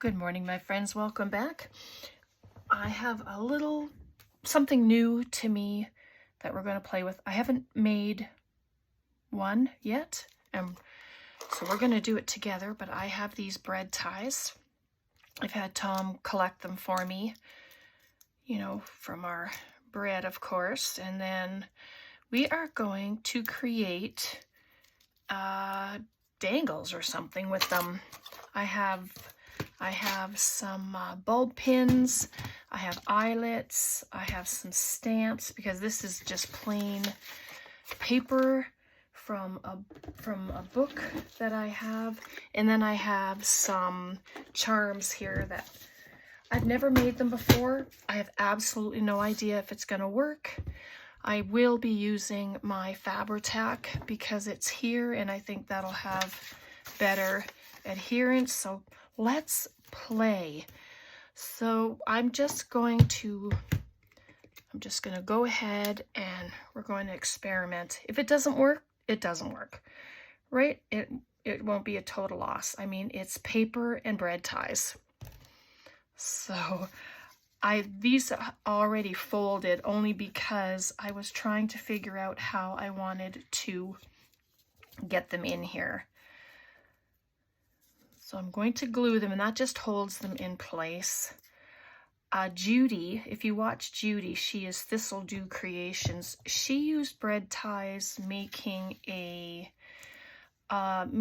Good morning, my friends. Welcome back. I have a little something new to me that we're going to play with. I haven't made one yet, so we're going to do it together, but I have these bread ties. I've had Tom collect them for me, you know, from our bread, of course, and then we are going to create dangles or something with them. I have some bulb pins, I have eyelets, I have some stamps, because this is just plain paper from a book that I have, and then I have some charms here that I've never made them before. I have absolutely no idea if it's gonna work. I will be using my Fabri-Tac because it's here, and I think that'll have better adherence. So let's play. So I'm just going to go ahead and we're going to experiment. If it doesn't work, it doesn't work, right? It won't be a total loss. I mean, it's paper and bread ties. So these already folded only because I was trying to figure out how I wanted to get them in here. So I'm going to glue them, and that just holds them in place. Judy, if you watch Judy, she is Thistledew Creations. She used bread ties making I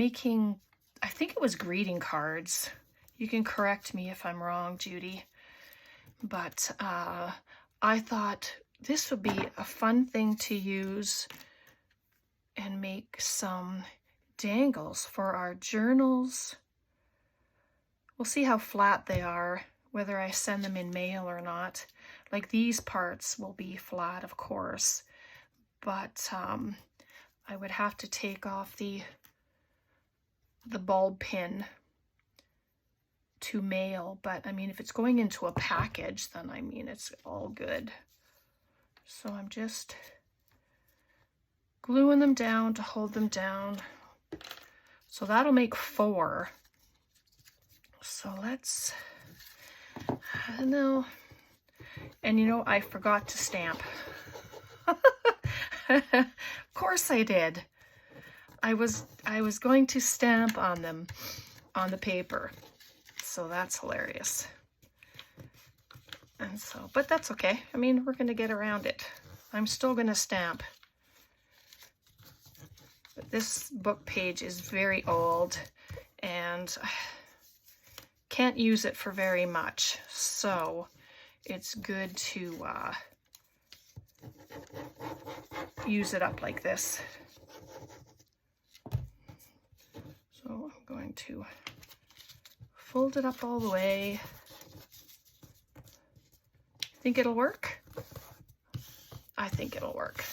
think it was greeting cards. You can correct me if I'm wrong, Judy. But I thought this would be a fun thing to use and make some dangles for our journals. We'll see how flat they are, whether I send them in mail or not. Like these parts will be flat, of course, but I would have to take off the bulb pin to mail. But I mean, if it's going into a package, then I mean, it's all good. So I'm just gluing them down to hold them down. So that'll make 4. So let's, I don't know. And you know, I forgot to stamp. Of course I did. I was going to stamp on them, on the paper. So that's hilarious. And so, but that's okay. I mean, we're going to get around it. I'm still going to stamp. But this book page is very old and can't use it for very much, so it's good to use it up like this. So I'm going to fold it up all the way. Think it'll work? I think it'll work.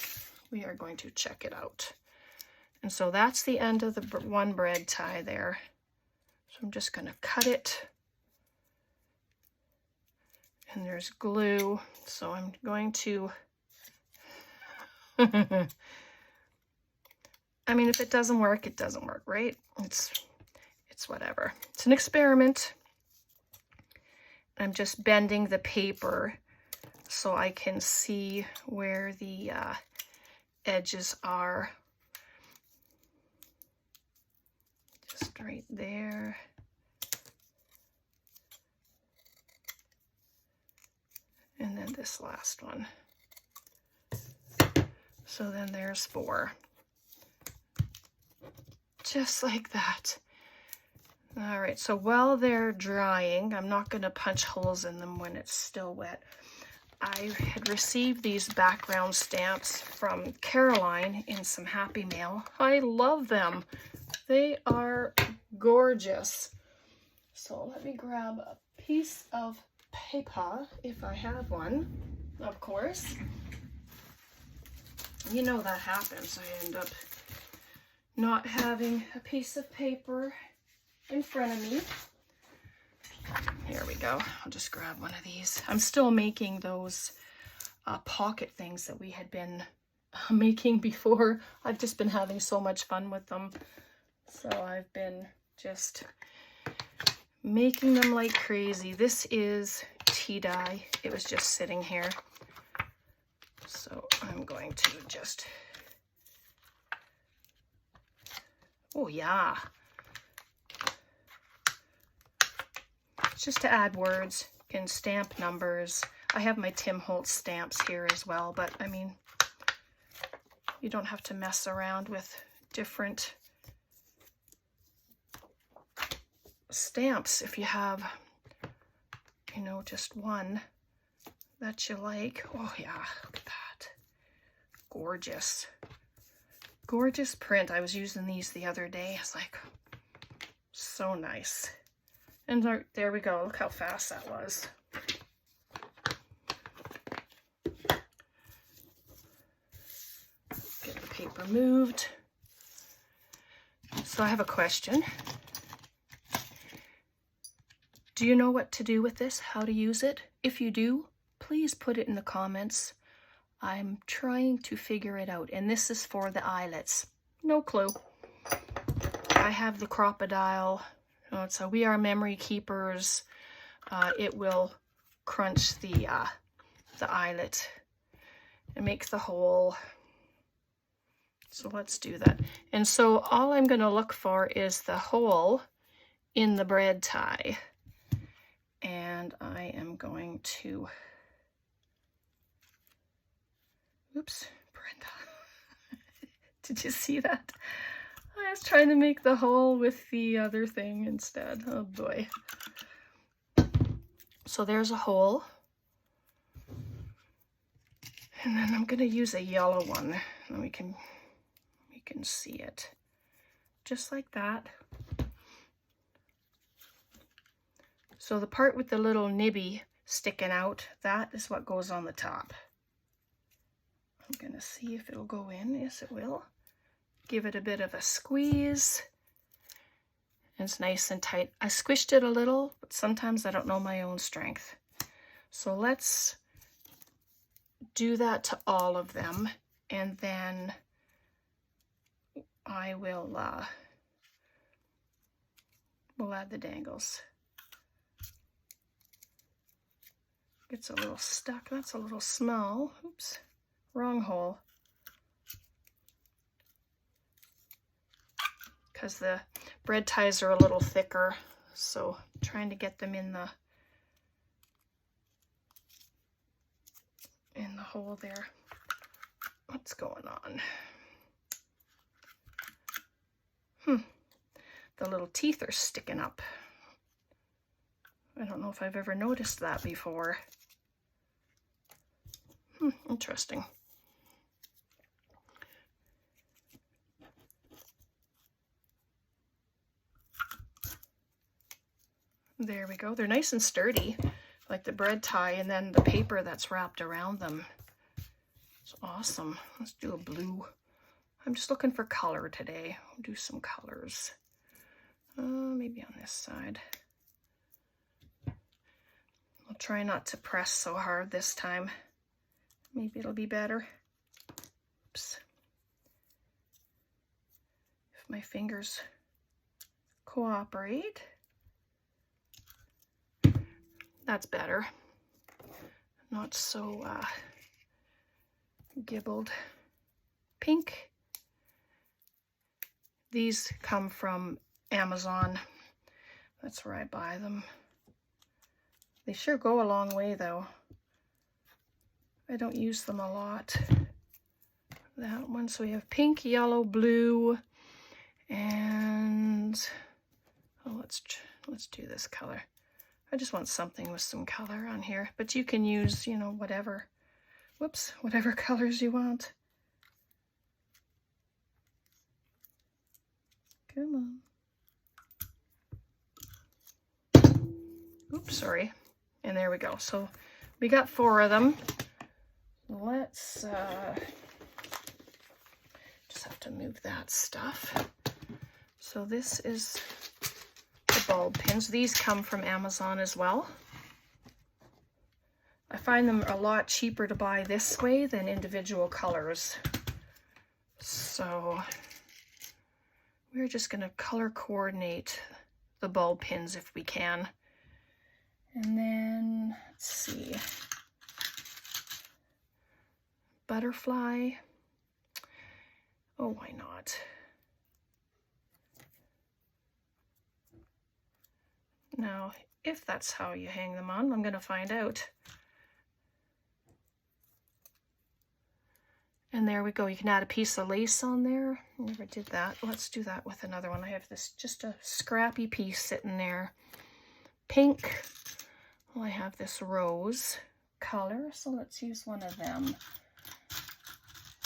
We are going to check it out. And so that's the end of the one bread tie there. So I'm just going to cut it. And there's glue. So I'm going to, I mean, if it doesn't work, it doesn't work, right? It's whatever. It's an experiment. I'm just bending the paper so I can see where the edges are. Just right there. And then this last one. So then there's 4. Just like that. All right, so while they're drying, I'm not going to punch holes in them when it's still wet. I had received these background stamps from Caroline in some Happy Mail. I love them. They are gorgeous. So let me grab a piece of paper, if I have one, of course. You know that happens. I end up not having a piece of paper in front of me. Here we go. I'll just grab one of these. I'm still making those pocket things that we had been making before. I've just been having so much fun with them. So I've been just making them like crazy. This is tea dye. It was just sitting here. So I'm going to just, oh yeah. Just to add words, you can stamp numbers. I have my Tim Holtz stamps here as well, but I mean, you don't have to mess around with different stamps if you have, you know, just one that you like. Oh yeah, look at that. Gorgeous. Gorgeous print. I was using these the other day. It's like so nice. And there we go. Look how fast that was. Get the paper moved. So I have a question. Do you know what to do with this? How to use it? If you do, please put it in the comments. I'm trying to figure it out. And this is for the eyelets. No clue. I have the crocodile. Oh, it's a We Are Memory Keepers. It will crunch the eyelet and make the hole. So let's do that. And so all I'm going to look for is the hole in the bread tie. And I am going to, oops, Brenda. Did you see that? I was trying to make the hole with the other thing instead. Oh boy. So there's a hole. And then I'm going to use a yellow one. And we can see it. Just like that. So the part with the little nibby sticking out, that is what goes on the top. I'm going to see if it'll go in. Yes, it will. Give it a bit of a squeeze. It's nice and tight. I squished it a little, but sometimes I don't know my own strength. So let's do that to all of them. And then I will we'll add the dangles. Gets a little stuck. That's a little small. Oops, wrong hole. Because the bread ties are a little thicker, so trying to get them in the hole there. What's going on? The little teeth are sticking up. I don't know if I've ever noticed that before. Interesting. There we go. They're nice and sturdy, like the bread tie, and then the paper that's wrapped around them. It's awesome. Let's do a blue. I'm just looking for color today. I'll do some colors. Maybe on this side. I'll try not to press so hard this time. Maybe it'll be better. Oops. If my fingers cooperate. That's better. Not so gibbled. Pink. These come from Amazon. That's where I buy them. They sure go a long way though. I don't use them a lot. That one. So we have pink, yellow, blue, and oh, let's do this color. I just want something with some color on here, but you can use, you know, whatever. Whoops, whatever colors you want. Come on. Oops, sorry. And there we go. So we got 4 of them. Let's just have to move that stuff. So this is the bulb pins. These come from Amazon as well. I find them a lot cheaper to buy this way than individual colors. So we're just going to color coordinate the bulb pins if we can. And then, let's see, butterfly. Oh, why not? Now, if that's how you hang them on, I'm going to find out. And there we go. You can add a piece of lace on there. Never did that. Let's do that with another one. I have this, just a scrappy piece sitting there. Pink. Well, I have this rose color, so let's use one of them.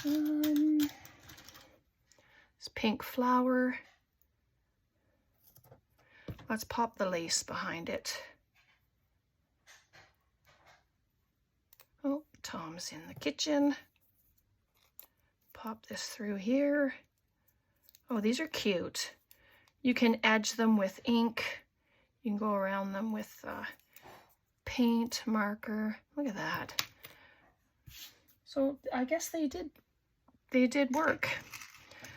This pink flower. Let's pop the lace behind it. Oh, Tom's in the kitchen. Pop this through here. Oh, these are cute. You can edge them with ink. You can go around them with paint, marker. Look at that. So I guess they did work.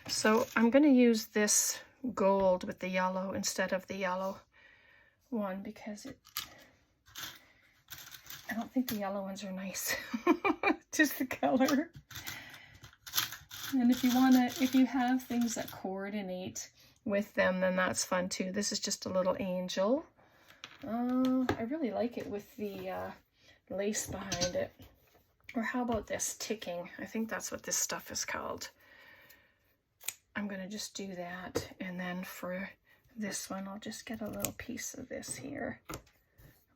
So I'm going to use this gold with the yellow instead of the yellow one because I don't think the yellow ones are nice. Just the color. And if you have things that coordinate with them, then that's fun too. This is just a little angel. I really like it with the lace behind it. Or how about this ticking? I think that's what this stuff is called. I'm going to just do that. And then for this one, I'll just get a little piece of this here.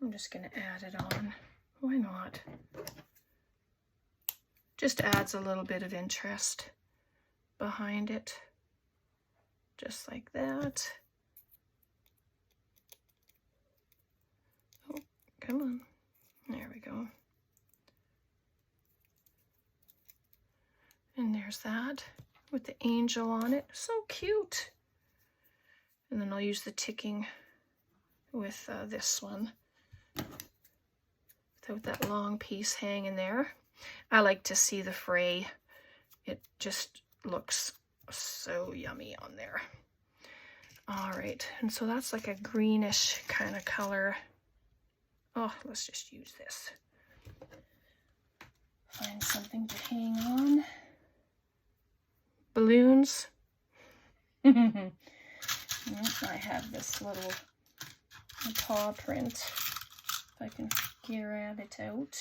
I'm just going to add it on. Why not? Just adds a little bit of interest behind it. Just like that. Oh, come on. There we go. And there's that with the angel on it. So cute. And then I'll use the ticking with this one. Without that long piece hanging there. I like to see the fray. It just looks so yummy on there. All right, and so that's like a greenish kind of color. Oh, let's just use this. Find something to hang on. Balloons. I have this little paw print. If I can grab it out.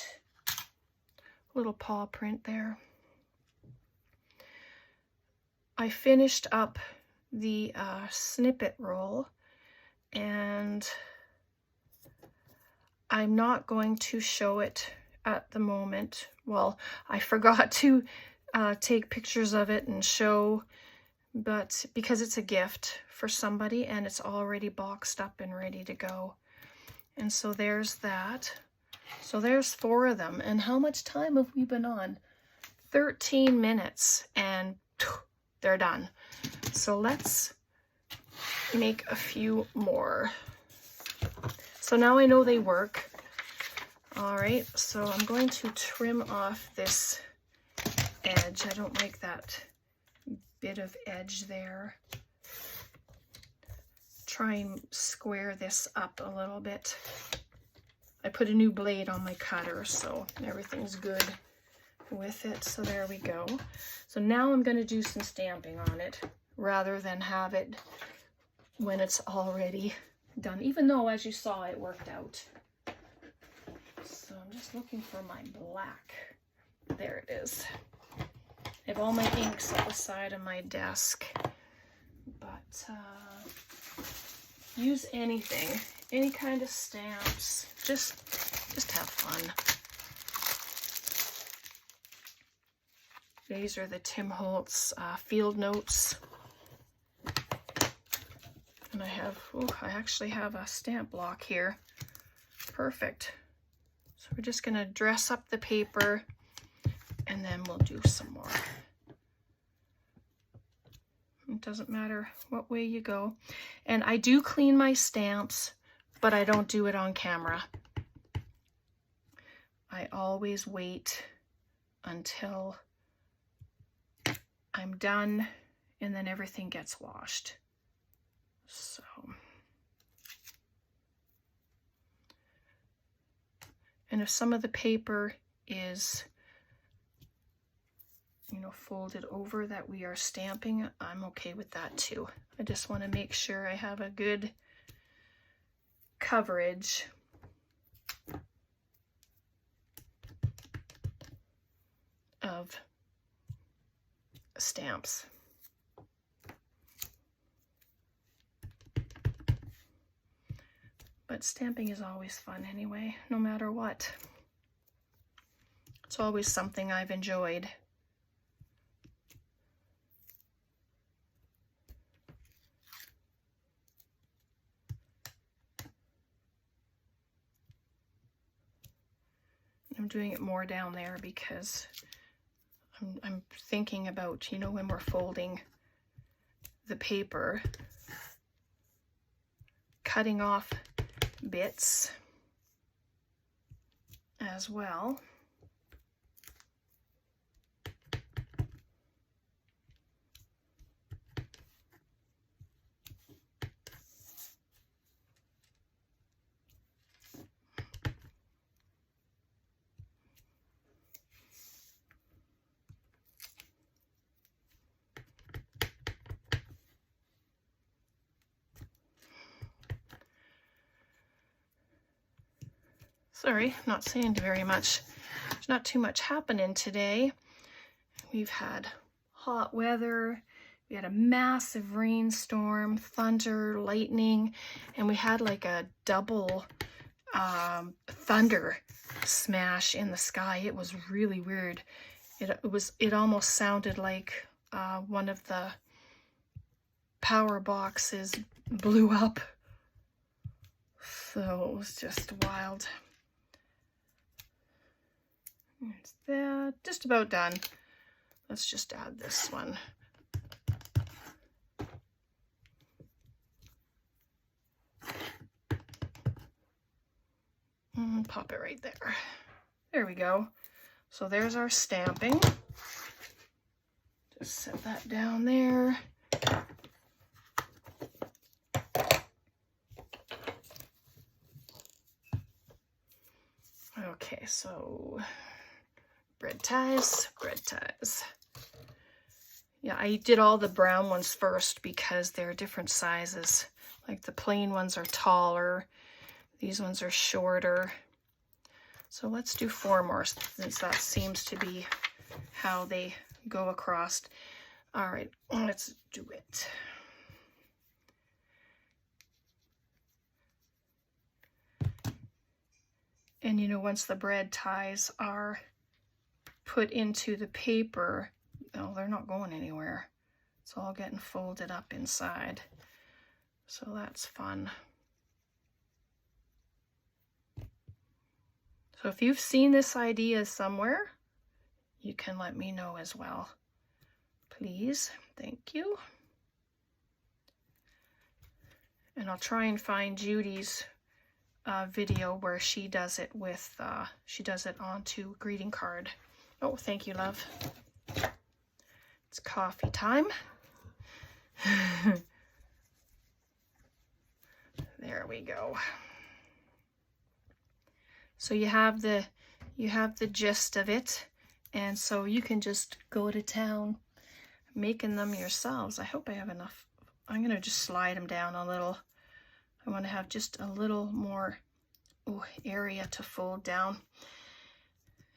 Little paw print there. I finished up the snippet roll, and I'm not going to show it at the moment. Well, I forgot to take pictures of it and show, but because it's a gift for somebody and it's already boxed up and ready to go. And so there's that. So there's 4 of them. And how much time have we been on? 13 minutes, and they're done. So let's make a few more. So now I know they work. All right, so I'm going to trim off this edge. I don't like that bit of edge there. Try and square this up a little bit. I put a new blade on my cutter, so everything's good with it. So there we go. So now I'm going to do some stamping on it rather than have it when it's already done, even though, as you saw, it worked out. So I'm just looking for my black. There it is. I have all my inks at the side of my desk, but use anything, any kind of stamps. Just have fun. These are the Tim Holtz field notes. And I actually have a stamp block here. Perfect. So we're just gonna dress up the paper and then we'll do some more. It doesn't matter what way you go. And I do clean my stamps, but I don't do it on camera. I always wait until I'm done and then everything gets washed. So And if some of the paper is, you know, folded over that we are stamping, I'm okay with that too. I just want to make sure I have a good coverage of stamps. But stamping is always fun anyway, no matter what. It's always something I've enjoyed. I'm doing it more down there because I'm thinking about, you know, when we're folding the paper, cutting off bits as well. Sorry, not saying very much. There's not too much happening today. We've had hot weather, we had a massive rainstorm, thunder, lightning, and we had like a double thunder smash in the sky. It was really weird. It almost sounded like one of the power boxes blew up. So it was just wild. It's that, just about done. Let's just add this one. And pop it right there. There we go. So there's our stamping. Just set that down there. Okay, so bread ties, bread ties. Yeah, I did all the brown ones first because they're different sizes. Like the plain ones are taller, these ones are shorter. So let's do 4 more since that seems to be how they go across. All right, let's do it. And you know, once the bread ties are put into the paper, oh, they're not going anywhere. It's all getting folded up inside. So that's fun. So if you've seen this idea somewhere, you can let me know as well. Please, thank you. And I'll try and find Judy's video where she does it with, she does it onto a greeting card. Oh, thank you, love. It's coffee time. There we go. So you have the gist of it, and so you can just go to town making them yourselves. I hope I have enough. I'm gonna just slide them down a little. I want to have just a little more area to fold down.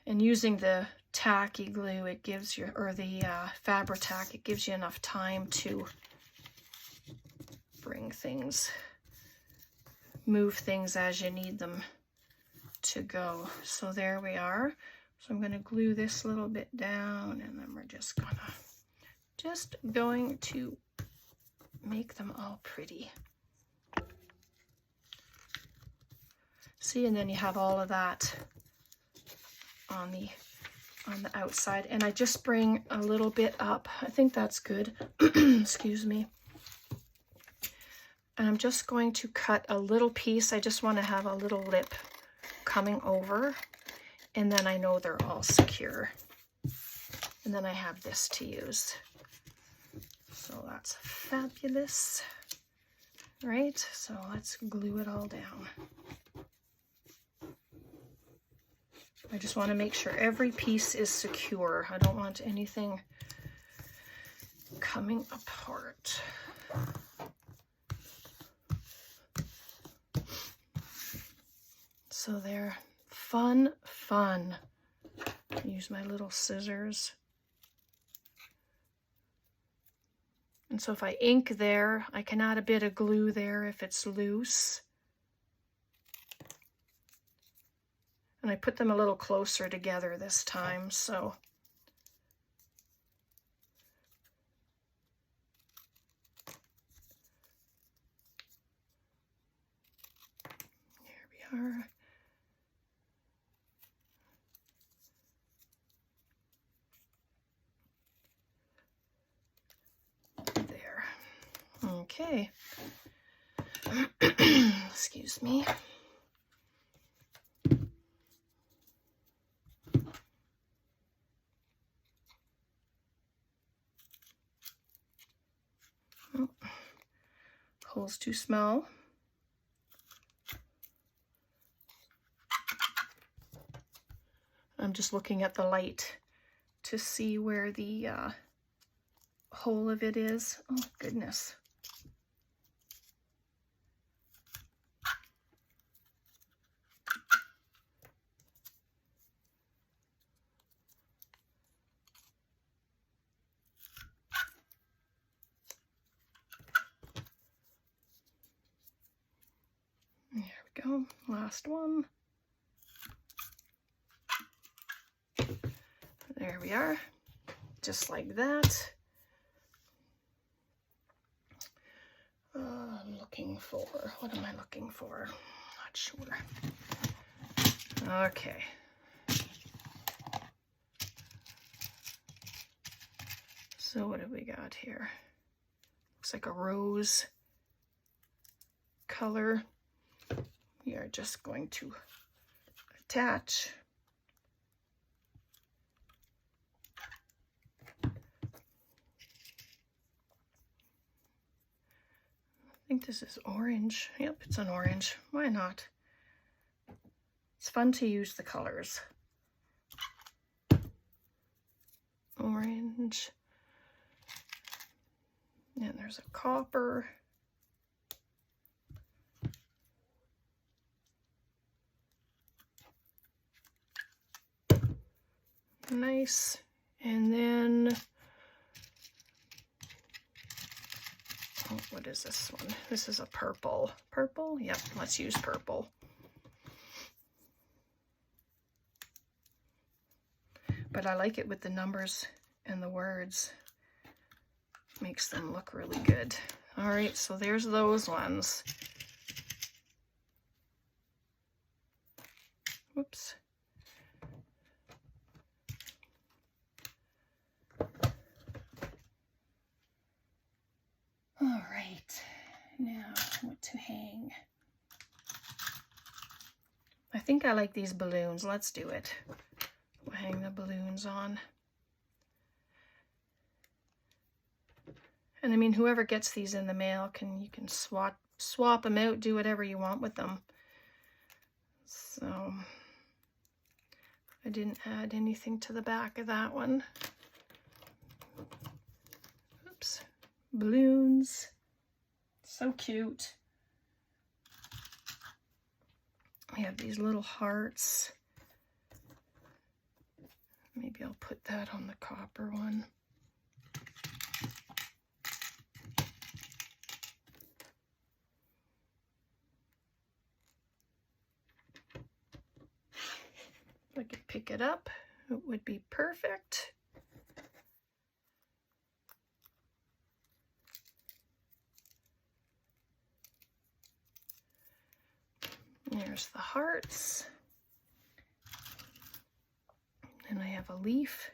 And using the tacky glue, it gives you, or the Fabri-Tac, it gives you enough time to bring things, move things as you need them to go. So there we are. So I'm going to glue this little bit down, and then we're just going to make them all pretty. See, and then you have all of that on the outside, and I just bring a little bit up. I think that's good. Excuse me. And I'm just going to cut a little piece. I just want to have a little lip coming over, and then I know they're all secure. And then I have this to use. So that's fabulous. Right, so let's glue it all down. I just want to make sure every piece is secure. I don't want anything coming apart. So they're fun. Use my little scissors. And so if I ink there, I can add a bit of glue there if it's loose. And I put them a little closer together this time, so. Here we are. There. Okay. Excuse me. Oh, hole's too small. I'm just looking at the light to see where the hole of it is. Oh, goodness. There we go. Last one. There we are. Just like that. I'm looking for, what am I looking for? Not sure. Okay. So what have we got here? Looks like a rose color. We are just going to attach. I think this is orange. Yep, it's an orange. Why not? It's fun to use the colors. Orange. And there's a copper. Nice. And then, oh, what is this one? This is a purple. Purple? Yep, let's use purple. But I like it with the numbers and the words. Makes them look really good. All right, so there's those ones. Whoops. All right, now what to hang? I think I like these balloons. Let's do it. We'll hang the balloons on. And I mean, whoever gets these in the mail you can swap them out, do whatever you want with them. So I didn't add anything to the back of that one. Oops. Balloons. So cute. We have these little hearts. Maybe I'll put that on the copper one. If I could pick it up, it would be perfect. There's the hearts. And I have a leaf.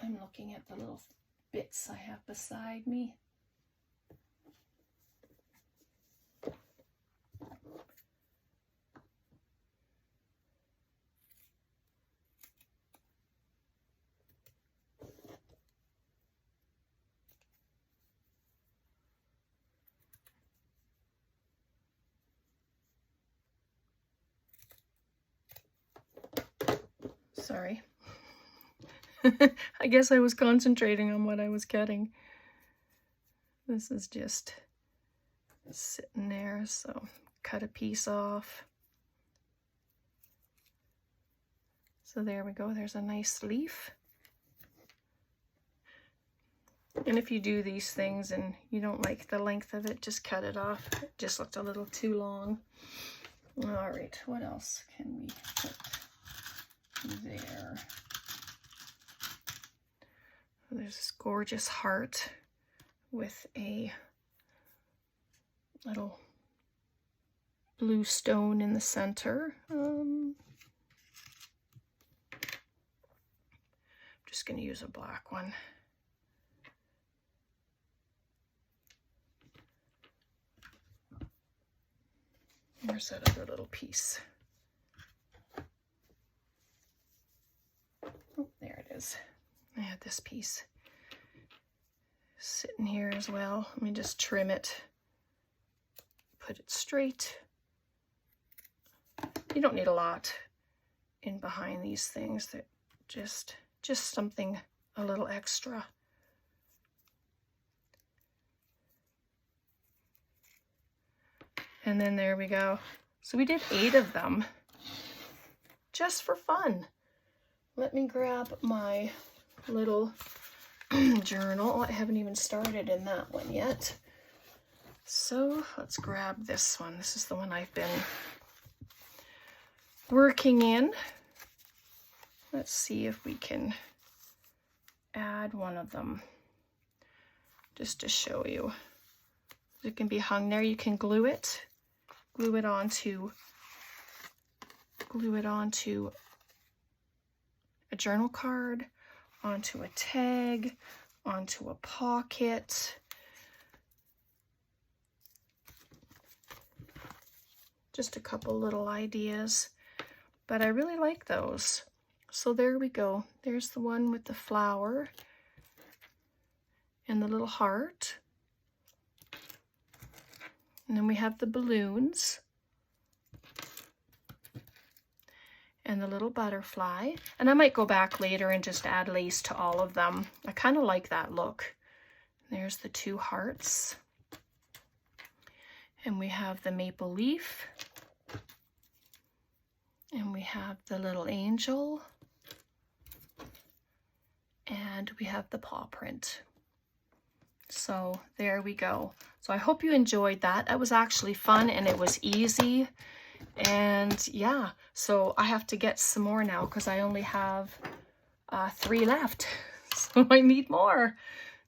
I'm looking at the little bits I have beside me. Sorry. I guess I was concentrating on what I was cutting. This is just sitting there, so cut a piece off. So there we go, there's a nice leaf. And if you do these things and you don't like the length of it, just cut it off. It just looked a little too long. All right, what else can we put there? There's this gorgeous heart with a little blue stone in the center. I'm just going to use a black one. There's that other little piece. Oh, there it is. I had this piece sitting here as well. Let me just trim it, put it straight. You don't need a lot in behind these things. That just something a little extra. And then there we go. So we did 8 of them just for fun. Let me grab my little journal. Oh, I haven't even started in that one yet. So let's grab this one. This is the one I've been working in. Let's see if we can add one of them just to show you. It can be hung there. You can glue it onto a journal card, onto a tag, onto a pocket. Just a couple little ideas, but I really like those. So there we go. There's the one with the flower and the little heart. And then we have the balloons and the little butterfly. And I might go back later and just add lace to all of them. I kind of like that look. There's the 2 hearts. And we have the maple leaf. And we have the little angel. And we have the paw print. So there we go. So I hope you enjoyed that. That was actually fun and it was easy. And yeah, so I have to get some more now because I only have 3 left. So I need more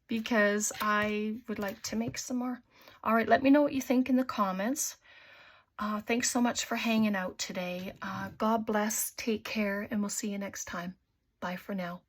because I would like to make some more. All right, let me know what you think in the comments. Thanks so much for hanging out today. God bless, take care, and we'll see you next time. Bye for now.